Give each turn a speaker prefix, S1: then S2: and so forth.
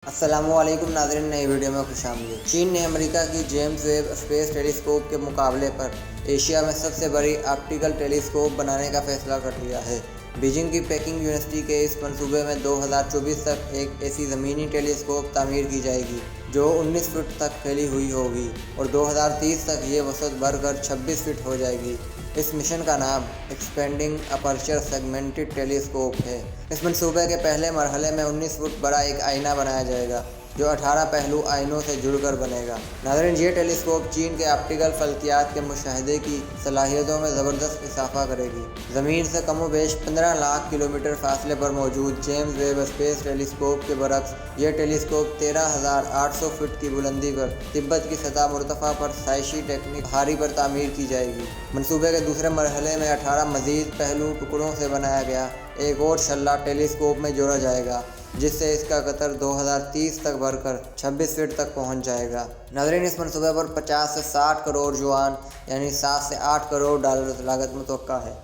S1: अस्सलामुअलैकुम नाज़रीन, नई वीडियो में खुशामदीद। चीन ने अमेरिका की जेम्स वेब स्पेस टेलीस्कोप के मुकाबले पर एशिया में सबसे बड़ी ऑप्टिकल टेलीस्कोप बनाने का फैसला कर लिया है। बीजिंग की पेकिंग यूनिवर्सिटी के इस मंसूबे में 2024 तक एक ऐसी ज़मीनी टेलीस्कोप तामीर की जाएगी जो 19 फीट तक फैली हुई होगी और 2030 तक ये वसत बढ़कर 26 फीट हो जाएगी। इस मिशन का नाम एक्सपेंडिंग अपर्चर सेगमेंटेड टेलीस्कोप है। इस मंसूबे के पहले मरहले में 19 फुट बड़ा एक आईना बनाया जाएगा जो 18 पहलू आइनों से जुड़कर बनेगा। नाज़रीन, ये टेलीस्कोप चीन के ऑप्टिकल फल्कियात के मुशाहिदे की सलाहियतों में ज़बरदस्त इजाफा करेगी। ज़मीन से कमोबेश 15 लाख किलोमीटर फासले पर मौजूद जेम्स वेब स्पेस टेलीस्कोप के बरक्स यह टेलीस्कोप 13,800 फीट की बुलंदी पर तिब्बत की सतह मुर्तफ़ा पर साइशी टेक्निक हारी पर तामीर की जाएगी। मंसूबे के दूसरे मरहले में 18 मज़ीद पहलू टुकड़ों से बनाया गया एक और शल्ला टेलीस्कोप में जोड़ा जाएगा, जिससे इसका कतर 2030 तक बढ़कर 26 फीट तक पहुंच जाएगा। नाज़रीन, इस मंसूबे पर 50 से 60 करोड़ युआन यानी 7 से 8 करोड़ डॉलर लागत मुतवक्का है।